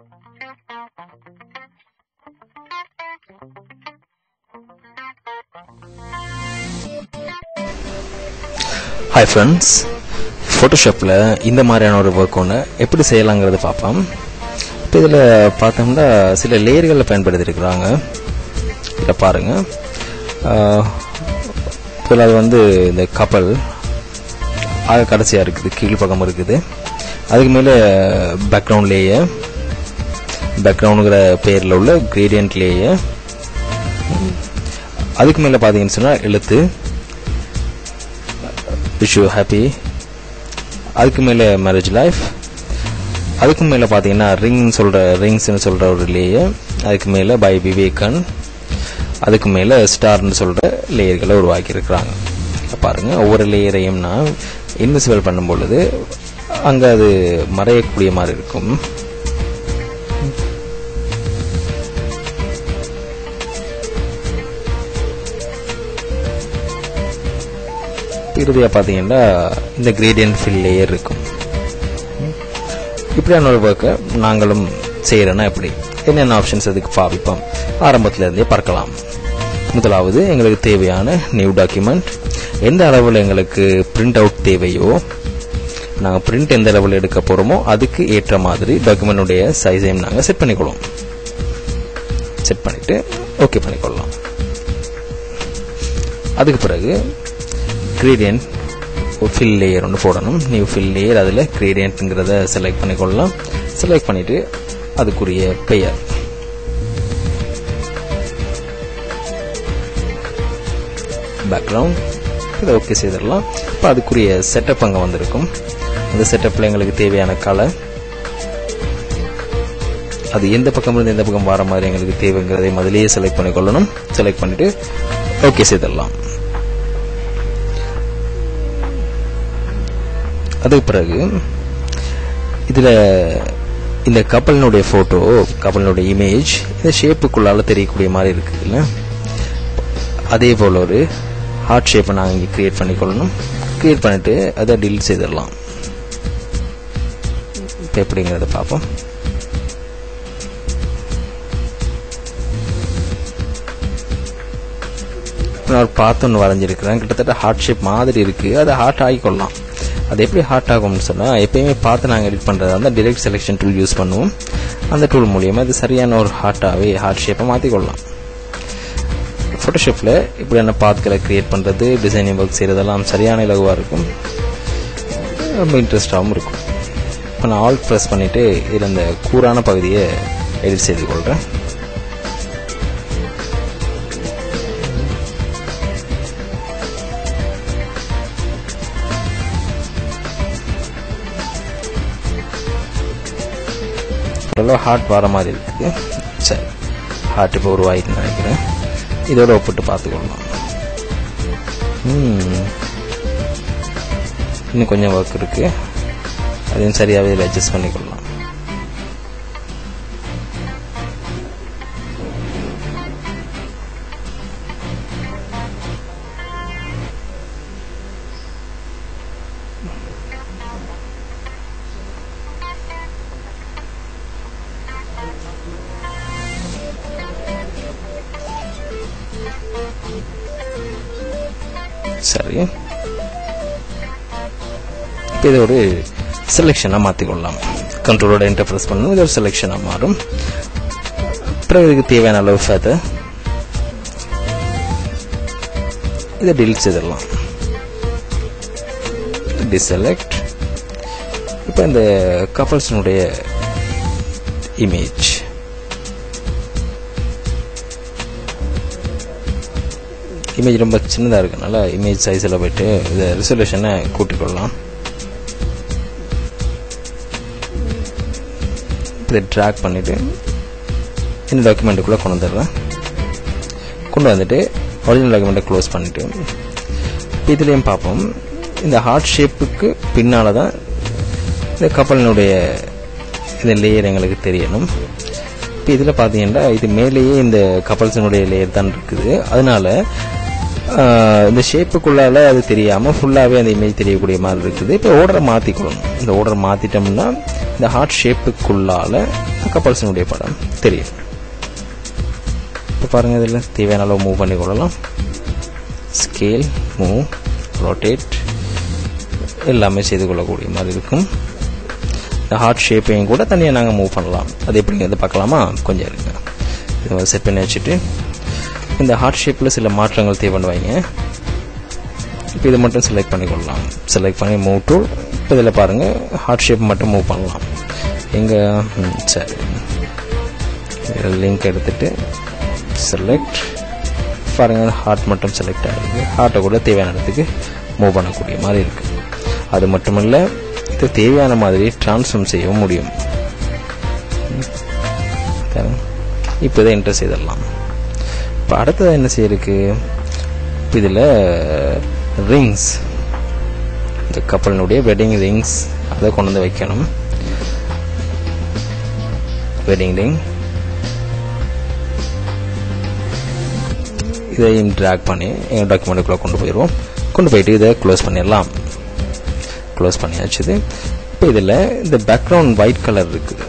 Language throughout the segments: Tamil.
ஹாய் ஃப்ரெண்ட்ஸ், ஃபோட்டோஷாப்பில் இந்த மாதிரியான ஒரு ஒர்க் ஒன்று எப்படி செய்யலாங்கிறது பார்ப்போம். இப்போ இதில் பார்த்தோம்னா சில லேயர்களில் பயன்படுத்தியிருக்கிறாங்க. இதில் பாருங்கள், இதில் அது வந்து இந்த கப்பல் ஆக கடைசியாக இருக்குது, கீழ்ப்பக்கம் இருக்குது. அதுக்கு மேலே பேக்ரவுண்ட் லேயர், பேக்ரவுண்டுங்கிற பேரில் உள்ள கிரேடியன்ட் லேயர். அதுக்கு மேலே பார்த்தீங்கன்னு சொன்னால் எழுத்து விஷ் யூ ஹாப்பி. அதுக்கு மேலே மேரேஜ் லைஃப். அதுக்கு மேலே பார்த்தீங்கன்னா ரிங்ஸ்னு சொல்கிற ஒரு லேயர். அதுக்கு மேலே பை விவேகன். அதுக்கு மேலே ஸ்டார்னு சொல்கிற லேயர்களை உருவாக்கியிருக்கிறாங்க. பாருங்கள், ஒவ்வொரு லேயரையும் நான் இன்விசிபிள் பண்ணும் பொழுது அங்கே அது மறையக்கூடிய மாதிரி இருக்கும். இறுதியாக பார்த்தீங்கன்னா இந்த கிரேடியன்ட் ஃபில் லேயர் இருக்கும். இப்படியான ஒரு ஒர்க்கை நாங்களும் செய்கிறோன்னா எப்படி, என்னென்ன ஆப்ஷன்ஸ் அதுக்கு பாவிப்போம், ஆரம்பத்தில் இருந்தே பார்க்கலாம். முதலாவது, எங்களுக்கு தேவையான நியூ டாக்குமெண்ட். எந்த அளவில் எங்களுக்கு பிரிண்ட் அவுட் தேவையோ, நாங்கள் பிரிண்ட் எந்த அளவில் எடுக்க போகிறோமோ அதுக்கு ஏற்ற மாதிரி டாக்குமெண்ட்டுடைய சைஸையும் நாங்கள் செட் பண்ணிக்கொள்வோம். செட் பண்ணிவிட்டு ஓகே பண்ணிக்கொள்ளலாம். அதுக்கு பிறகு கிரேடியன்ட் ஒரு ஃபில் லேயர் ஒன்று போடணும். நியூ ஃபில் லேயர், அதில் கிரேடியன்ட்ங்கிறத செலக்ட் பண்ணிக்கொள்ளலாம். செலக்ட் பண்ணிவிட்டு அதுக்குரிய பெயர், பேக்ரவுண்ட், இதை ஓகே செய்திடலாம். இப்போ அதுக்குரிய செட்டப் அங்கே வந்திருக்கும். அந்த செட்டப்பில் எங்களுக்கு தேவையான கலர், அது எந்த பக்கம் இருந்து எந்த பக்கம் வர மாதிரி எங்களுக்கு தேவைங்கிறதை முதலேயே செலக்ட் பண்ணிக்கொள்ளணும். செலக்ட் பண்ணிவிட்டு ஓகே செய்திடலாம். அதுக்கு பிறகு இதில் இந்த கப்பலினுடைய ஃபோட்டோ, கப்பலினுடைய இமேஜ் இந்த ஷேப்புக்குள்ளால தெரியக்கூடிய மாதிரி இருக்குதுல்ல, அதே போல் ஒரு ஹார்ட் ஷேப்பை நாங்கள் இங்கே கிரியேட் பண்ணிக்கொள்ளணும். கிரியேட் பண்ணிவிட்டு அதை டிலீட் செய்திடலாம். இப்போ எப்படிங்கிறத பார்ப்போம். நான் ஒரு பார்த்து ஒன்று வரைஞ்சிருக்கிறேன், கிட்டத்தட்ட ஹார்ட் ஷேப் மாதிரி இருக்குது. அதை ஹார்ட் ஆகிக்கொள்ளலாம். அது எப்படி ஹார்ட் ஆகும்னு சொன்னால், எப்பயுமே பார்த்து நாங்கள் எடிட் பண்ணுறதா இருந்தால் டிரெக்ட் செலெக்ஷன் டூல் யூஸ் பண்ணுவோம். அந்த டூல் மூலியமாக இது சரியான ஒரு ஹார்ட் ஷேப்பை மாற்றிக்கொள்ளலாம். ஃபோட்டோஷாப்பில் இப்படியான பாத்களை கிரியேட் பண்ணுறது, டிசைனிங் ஒர்க் செய்கிறதெல்லாம் சரியான இலகுவாக இருக்கும், ரொம்ப இன்ட்ரெஸ்டாகவும் இருக்கும். இப்போ நான் ஆல் ப்ரெஸ் பண்ணிவிட்டு இதில் இந்த கூரான பகுதியை எடிட் செய்து கொள்கிறேன். ஹார்ட் வர மாதிரி இருக்குது. சரி, ஹார்ட் இப்போ உருவாயிட்டு நினைக்கிறேன். இதோட ஒப்பிட்டு பார்த்துக்கொள்ளலாம். இன்னும் கொஞ்சம் ஒர்க் இருக்கு, அதையும் சரியாகவே இதில் அட்ஜஸ்ட் பண்ணிக்கொள்ளலாம். சரி, இப்போ இதை ஒரு செலெக்ஷனாக மாற்றிக்கொள்ளலாம். கண்ட்ரோலோட என்டர் ப்ரெஸ் பண்ணணும், இது ஒரு செலெக்ஷனாக மாறும். அப்புறம் இதுக்கு தேவையான அளவு ஃபேத்தை இதை டிலீட் செய்திடலாம். டிசெலக்ட். இப்போ இந்த கப்பல்ஸினுடைய இமேஜ் ரொம்ப சின்னதாக இருக்கனால இமேஜ் சைஸில் போய்ட்டு இதை ரெசல்யூஷனை கூட்டிக்கொள்ளலாம். இதை ட்ராக் பண்ணிவிட்டு இந்த டாக்குமெண்ட்டுக்குள்ளே கொண்டு வந்துடுறேன். கொண்டு வந்துட்டு ஒரிஜினல் டாக்குமெண்ட்டை க்ளோஸ் பண்ணிவிட்டு இதுலேயும் பார்ப்போம். இந்த ஹார்ட் ஷேப்புக்கு பின்னால் தான் இந்த கப்பலினுடைய இந்த லேயர் எங்களுக்கு தெரியணும். இப்போ இதில் பார்த்தீங்கன்னா இது மேலேயே இந்த கப்பல்ஸினுடைய லேயர் தான் இருக்குது. அதனால இந்த ஷேப்புக்குள்ளால அது தெரியாமல் ஃபுல்லாகவே அந்த இமேஜ் தெரியக்கூடிய மாதிரி இருக்குது. இப்போ ஓர்டரை மாற்றிக்கொள்ளணும். இந்த ஓர்டரை மாற்றிட்டோம்னா இந்த ஹார்ட் ஷேப்புக்குள்ளால கப்பல்ஸினுடைய படம் தெரியும். இப்போ பாருங்க, இதில் தேவையான அளவு மூவ் பண்ணி கொள்ளலாம். ஸ்கேல், மூவ், ரொட்டேட் எல்லாமே செய்து கொள்ளக்கூடிய மாதிரி இருக்கும். இந்த ஹார்ட் ஷேப்பையும் கூட தனியாக நாங்கள் மூவ் பண்ணலாம். அது எப்படிங்கிறது பார்க்கலாமா? கொஞ்சம் இருக்கு. இதை செட் பண்ணி வச்சுட்டு இந்த ஹார்ட் ஷேப்பில் சில மாற்றங்கள் தேவைன்னு வைங்க. இப்போ இதை மட்டும் செலக்ட் பண்ணி கொள்ளலாம். செலக்ட் பண்ணி மூவ் டூல். இப்போ இதில் பாருங்கள், ஹார்ட் ஷேப் மட்டும் மூவ் பண்ணலாம். எங்கே சரி, லிங்க் எடுத்துட்டு செலக்ட் பாருங்கள், ஹார்ட் மட்டும் செலக்ட் ஆகிருக்கு. ஹார்ட்டை கூட தேவையான இடத்துக்கு மூவ் பண்ணக்கூடிய மாதிரி இருக்குது. அது மட்டும் இல்லை, இது தேவையான மாதிரி டிரான்ஸ்ஃபார்ம் செய்யவும் முடியும். இப்போ இதை என்டர் செய்திடலாம். இப்போ அடுத்தது என்ன செய்யிருக்கு, இதில் ரிங்ஸ், இந்த கப்பலினுடைய வெட்டிங் ரிங்ஸ் அதை கொண்டு வந்து வைக்கணும். வெட்டிங் ரிங் இதையும் ட்ராக் பண்ணி எங்கள் டாக்குமெண்ட்டுக்குள்ளே கொண்டு போயிடுவோம். கொண்டு போயிட்டு இதை க்ளோஸ் பண்ணிடலாம். க்ளோஸ் பண்ணியாச்சுது. இப்போ இதில் இந்த பேக்ரவுண்ட் ஒயிட் கலர் இருக்குது.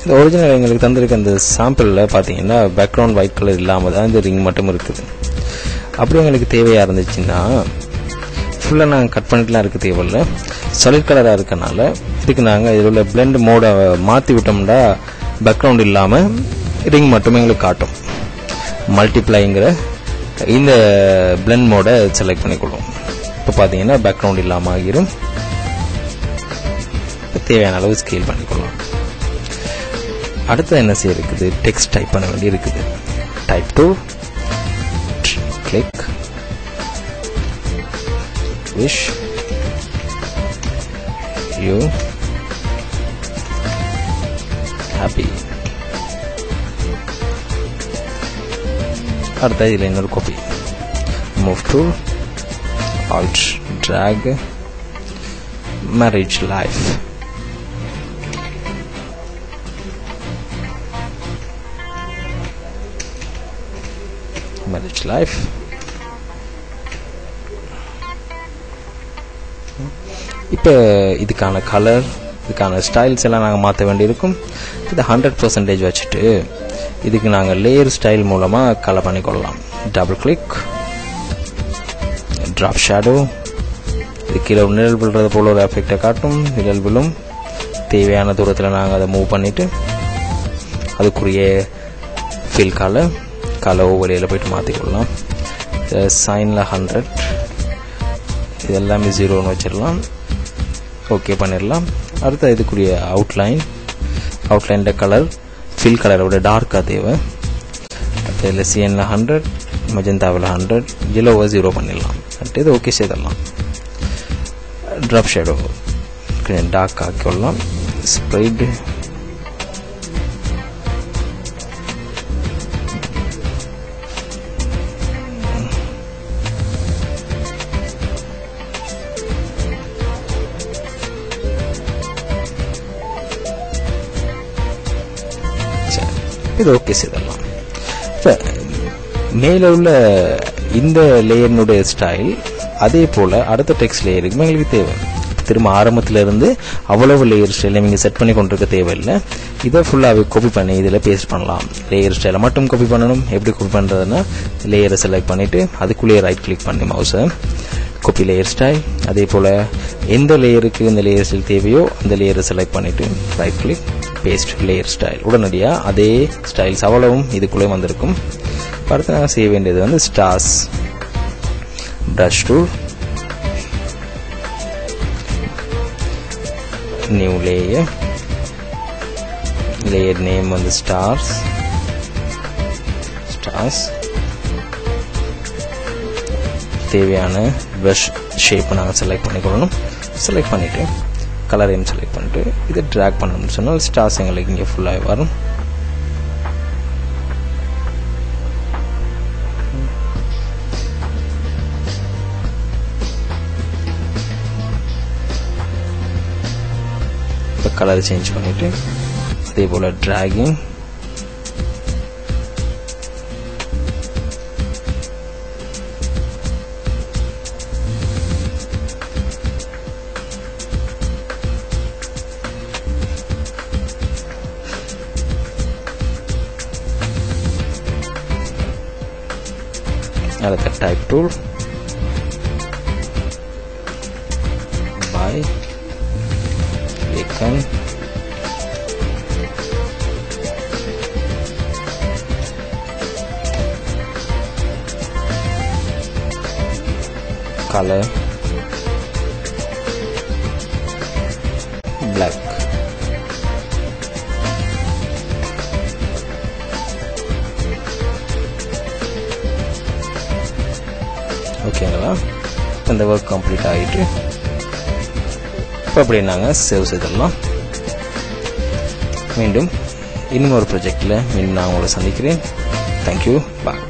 இந்த ஒரிஜினல் எங்களுக்கு தந்திருக்க அந்த சாம்பிளில் பார்த்தீங்கன்னா பேக்ரவுண்ட் ஒயிட் கலர் இல்லாமல் தான் இந்த ரிங் மட்டும் இருக்குது. அப்படி எங்களுக்கு தேவையாக இருந்துச்சுன்னா ஃபுல்லாக நாங்கள் கட் பண்ணிட்டுலாம் இருக்க தேவையில்லை. சாலிட் கலராக இருக்கனால இதுக்கு நாங்கள் இதில் உள்ள பிளெண்ட் மோடை மாற்றி விட்டோம்னா பேக்ரவுண்ட் இல்லாமல் ரிங் மட்டுமே எங்களுக்கு காட்டும். மல்டிப்ளைங்கிற இந்த பிளெண்ட் மோடை செலக்ட் பண்ணிக்கொள்ளும். இப்போ பார்த்தீங்கன்னா பேக்ரவுண்ட் இல்லாமல் ஆகிரும். தேவையான அளவு ஸ்கேல் பண்ணிக்கொள்ளலாம். அடுத்து என்ன செய்ய இருக்குது, டெக்ஸ்ட் டைப் பண்ண வேண்டி இருக்குது. Type to click wish you happy. அடுத்த இதில் இன்னொரு copy. Move to alt drag marriage life. marriage life. இப்போ இதுக்கான கலர், இதுக்கான ஸ்டைல்ஸ் எல்லாம் நாங்கள் மாற்ற வேண்டியிருக்கும். இதை 100% வச்சுட்டு இதுக்கு நாங்கள் லேயர் ஸ்டைல் மூலமாக கலர் பண்ணிக்கொள்ளலாம். Double click, drop shadow. இது கீழே நிழல் விழுறது போல ஒரு எஃபெக்டை காட்டும். நிழல் விழும். தேவையான தூரத்தில் நாங்கள் அதை மூவ் பண்ணிவிட்டு அதுக்குரிய ஃபில் கலர் வெளியில் போயிட்டு மாற்றிக்கொள்ளலாம். சைனில் 100, இதெல்லாமே 0ன்னு வச்சிடலாம். ஓகே பண்ணிடலாம். அடுத்த இதுக்குரிய அவுட்லைனில் கலர் ஃபில் கலரை விட டார்க்காக தேவை. அடுத்த இதில் சிஎனில் 100, மஜந்தாவில் 100, எல்லோவை 0 பண்ணிடலாம். அடுத்து இது ஓகே செய்திடலாம். ட்ராப் ஷேடோ கொஞ்சம் டார்க் ஆக்கிடலாம். ஸ்ப்ரைட் இது ஓகே செய்திடலாம். இப்போ மேலே உள்ள இந்த லேயர்னுடைய ஸ்டைல் அதே போல் அடுத்த டெக்ஸ்ட் லேயருக்கு எங்களுக்கு தேவை. திரும்ப ஆரம்பத்திலிருந்து அவ்வளவு லேயர் ஸ்டைலை நீங்கள் செட் பண்ணி கொண்டிருக்க தேவையில்லை. இதை ஃபுல்லாகவே காப்பி பண்ணி இதில் பேஸ்ட் பண்ணலாம். லேயர் ஸ்டைலை மட்டும் காப்பி பண்ணணும். எப்படி காப்பி பண்ணுறதுன்னா, லேயரை செலக்ட் பண்ணிவிட்டு அதுக்குள்ளேயே ரைட் கிளிக் பண்ணி மவுஸை காப்பி லேயர் ஸ்டைல். அதே போல் எந்த லேயருக்கு இந்த லேயர் ஸ்டைல் தேவையோ அந்த லேயரை செலக்ட் பண்ணிவிட்டு right click paste layer style. உடனடியாக அதே ஸ்டைல்ஸ் அவ்வளவும் இதுக்குள்ளே வந்திருக்கும். அடுத்து நாங்கள் செய்ய வேண்டியது வந்து stars. Brush tool, new layer, layer name வந்து ஸ்டார்ஸ். தேவையான ப்ரஷ் ஷேப்பை நாங்கள் செலக்ட் பண்ணிக்கொள்ளணும். செலக்ட் பண்ணிவிட்டு கலரையும் செலக்ட் பண்ணிட்டு இதை ட்ராக் பண்ணணும்னு சொன்னால் ஸ்டார்ஸ் எங்களுக்கு இங்கே ஃபுல்லாக வரும். இப்போ கலர் சேஞ்ச் பண்ணிவிட்டு அதே போல் ட்ராகிங் அடுத்த type tool by Icon color black. ஓகேங்களா, இந்த ஒர்க் கம்ப்ளீட் ஆகிட்டு இப்போ அப்படி நாங்கள் சேவ் செய்திடலாம். மீண்டும் இன்னும் ஒரு ப்ராஜெக்டில் மீண்டும் நான் உங்களை சந்திக்கிறேன். தேங்க்யூ, பாய்.